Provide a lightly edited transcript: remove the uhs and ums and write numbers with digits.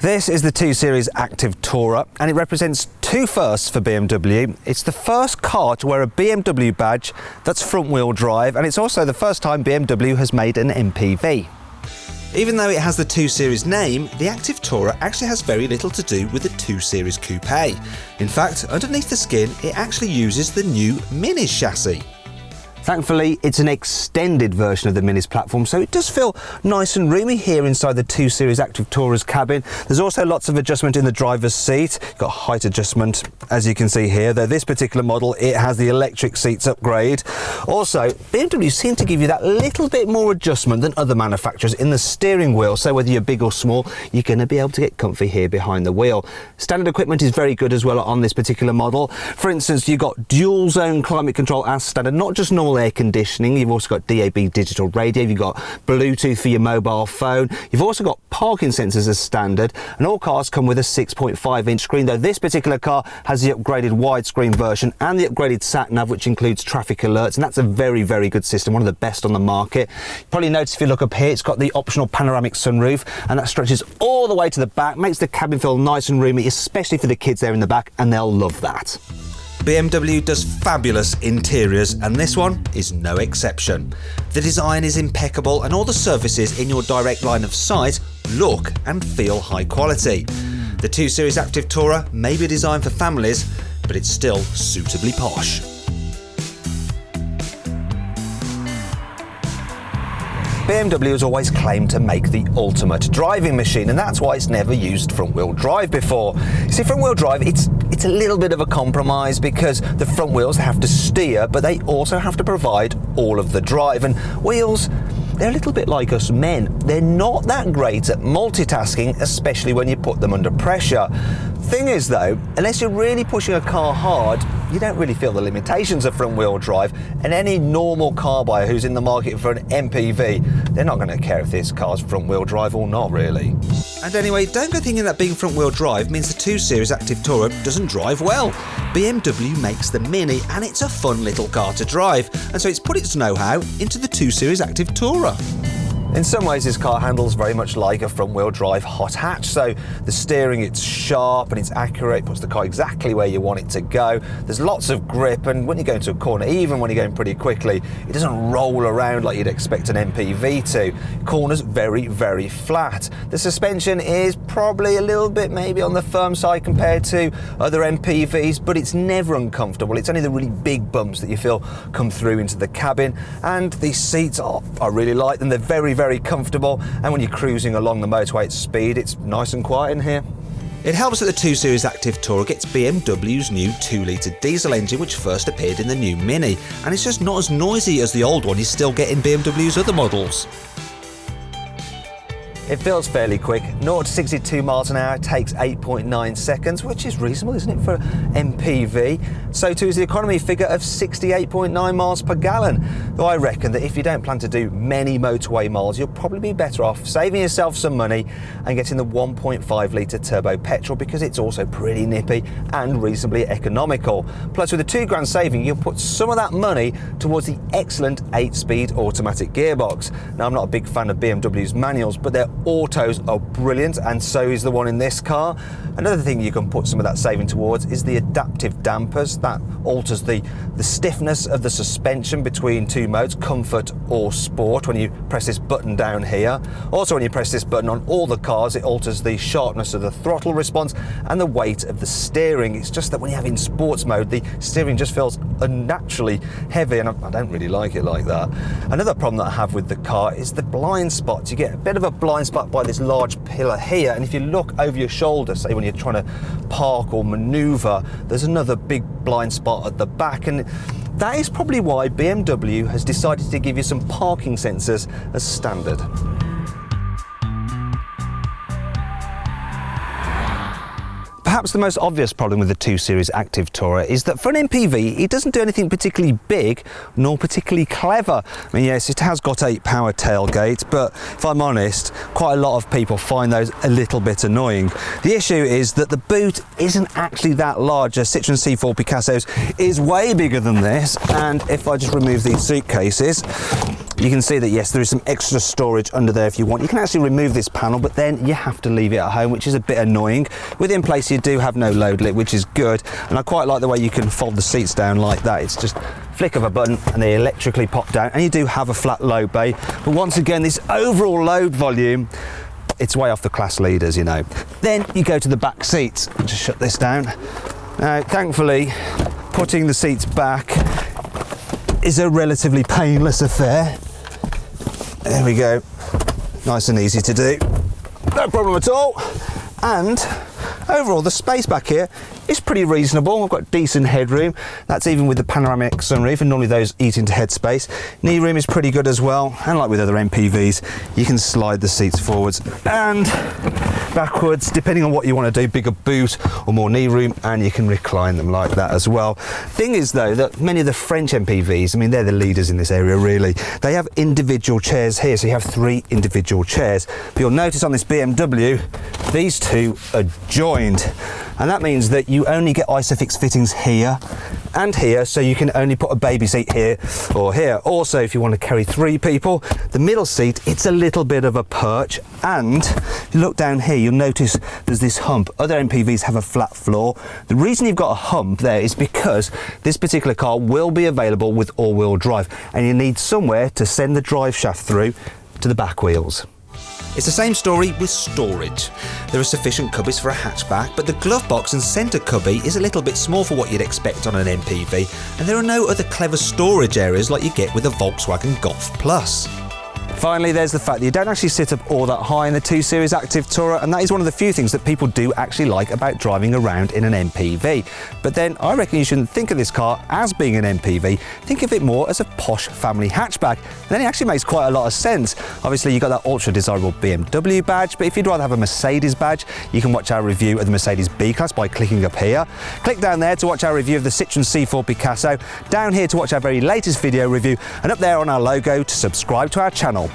This is the 2 Series Active Tourer, and it represents two firsts for BMW. It's the first car to wear a BMW badge that's front-wheel drive, and it's also the first time BMW has made an MPV. Even though it has the 2 Series name, the Active Tourer actually has very little to do with the 2 Series Coupe. In fact, underneath the skin, it actually uses the new Mini chassis. Thankfully, it's an extended version of the Mini's platform, so it does feel nice and roomy here inside the 2 Series Active Tourer's cabin. There's also lots of adjustment in the driver's seat. You've got height adjustment, as you can see here, though this particular model, it has the electric seats upgrade. Also, BMW seem to give you that little bit more adjustment than other manufacturers in the steering wheel, so whether you're big or small, you're going to be able to get comfy here behind the wheel. Standard equipment is very good as well on this particular model. For instance, you've got dual zone climate control as standard, not just normal air conditioning. You've also got DAB digital radio, you've got Bluetooth for your mobile phone, you've also got parking sensors as standard, and all cars come with a 6.5-inch screen, though this particular car has the upgraded widescreen version and the upgraded sat-nav, which includes traffic alerts, and that's a very, very good system, one of the best on the market. You probably notice if you look up here, it's got the optional panoramic sunroof, and that stretches all the way to the back, makes the cabin feel nice and roomy, especially for the kids there in the back, and they'll love that. BMW does fabulous interiors, and this one is no exception. The design is impeccable and all the surfaces in your direct line of sight look and feel high quality. The 2 Series Active Tourer may be designed for families, but it's still suitably posh. BMW has always claimed to make the ultimate driving machine, and that's why it's never used front-wheel drive before. You see, front-wheel drive, it's a little bit of a compromise because the front wheels have to steer, but they also have to provide all of the drive. And wheels, they're a little bit like us men. They're not that great at multitasking, especially when you put them under pressure. Thing is though, unless you're really pushing a car hard, you don't really feel the limitations of front-wheel drive, and any normal car buyer who's in the market for an MPV, they're not going to care if this car's front-wheel drive or not, really. And anyway, don't go thinking that being front-wheel drive means the 2 Series Active Tourer doesn't drive well. BMW makes the Mini, and it's a fun little car to drive, and so it's put its know-how into the 2 Series Active Tourer. In some ways, this car handles very much like a front-wheel drive hot hatch, so the steering, it's sharp and it's accurate, puts the car exactly where you want it to go. There's lots of grip, and when you go into a corner, even when you're going pretty quickly, it doesn't roll around like you'd expect an MPV to. Corners very, very flat. The suspension is probably a little bit maybe on the firm side compared to other MPVs, but it's never uncomfortable. It's only the really big bumps that you feel come through into the cabin, and these seats, I really like them. They're very, very comfortable, and when you're cruising along the motorway at speed, it's nice and quiet in here. It helps that the 2 Series Active Tourer gets BMW's new 2-litre diesel engine, which first appeared in the new Mini, and it's just not as noisy as the old one you still get in BMW's other models. It feels fairly quick. 0 to 62 miles an hour takes 8.9 seconds, which is reasonable, isn't it, for MPV? So too is the economy figure of 68.9 miles per gallon. Though I reckon that if you don't plan to do many motorway miles, you'll probably be better off saving yourself some money and getting the 1.5 litre turbo petrol, because it's also pretty nippy and reasonably economical. Plus, with a £2 saving, you'll put some of that money towards the excellent 8-speed automatic gearbox. Now, I'm not a big fan of BMW's manuals, but their autos are brilliant, and so is the one in this car. Another thing you can put some of that saving towards is the adaptive dampers. That alters the stiffness of the suspension between two modes, comfort or sport, when you press this button down here. Also, when you press this button on all the cars, it alters the sharpness of the throttle response and the weight of the steering. It's just that when you have in sports mode, the steering just feels unnaturally heavy, and I don't really like it like that. Another problem that I have with the car is the blind spots. You get a bit of a blind spot by this large pillar here, and if you look over your shoulder, say when you're trying to park or maneuver, there's another big blind spot at the back, and that is probably why BMW has decided to give you some parking sensors as standard. Perhaps the most obvious problem with the 2 Series Active Tourer is that for an MPV, it doesn't do anything particularly big nor particularly clever. I mean, yes, it has got 8 power tailgates, but if I'm honest, quite a lot of people find those a little bit annoying. The issue is that the boot isn't actually that large. A Citroen C4 Picasso's is way bigger than this, and if I just remove these suitcases, You can see that, yes, there is some extra storage under there if you want. You can actually remove this panel, but then you have to leave it at home, which is a bit annoying. With InPlace, you do have no load lid, which is good. And I quite like the way you can fold the seats down like that. It's just flick of a button and they electrically pop down, and you do have a flat load bay. But once again, this overall load volume, it's way off the class leaders, you know. Then you go to the back seats. Just shut this down. Now, thankfully, putting the seats back is a relatively painless affair. There we go. Nice and easy to do. No problem at all. And overall, the space back here is pretty reasonable. I've got decent headroom. That's even with the panoramic sunroof, and normally those eat into headspace. Knee room is pretty good as well. And like with other MPVs, you can slide the seats forwards and backwards, depending on what you want to do, bigger boot or more knee room, and you can recline them like that as well. Thing is though, that many of the French MPVs, I mean, they're the leaders in this area really, they have individual chairs here, so you have 3 individual chairs. But you'll notice on this BMW, these 2 are joined, and that means that you only get Isofix fittings here and here, so you can only put a baby seat here or here. Also, if you want to carry 3 people, the middle seat, it's a little bit of a perch, and if you look down here, you'll notice there's this hump. Other MPVs have a flat floor. The reason you've got a hump there is because this particular car will be available with all-wheel drive, and you need somewhere to send the drive shaft through to the back wheels. It's the same story with storage. There are sufficient cubbies for a hatchback, but the glove box and centre cubby is a little bit small for what you'd expect on an MPV, and there are no other clever storage areas like you get with a Volkswagen Golf Plus. Finally, there's the fact that you don't actually sit up all that high in the 2 Series Active Tourer, and that is one of the few things that people do actually like about driving around in an MPV. But then I reckon you shouldn't think of this car as being an MPV, think of it more as a posh family hatchback. Then it actually makes quite a lot of sense. Obviously you've got that ultra desirable BMW badge, but if you'd rather have a Mercedes badge, you can watch our review of the Mercedes B-Class by clicking up here. Click down there to watch our review of the Citroën C4 Picasso, down here to watch our very latest video review, and up there on our logo to subscribe to our channel.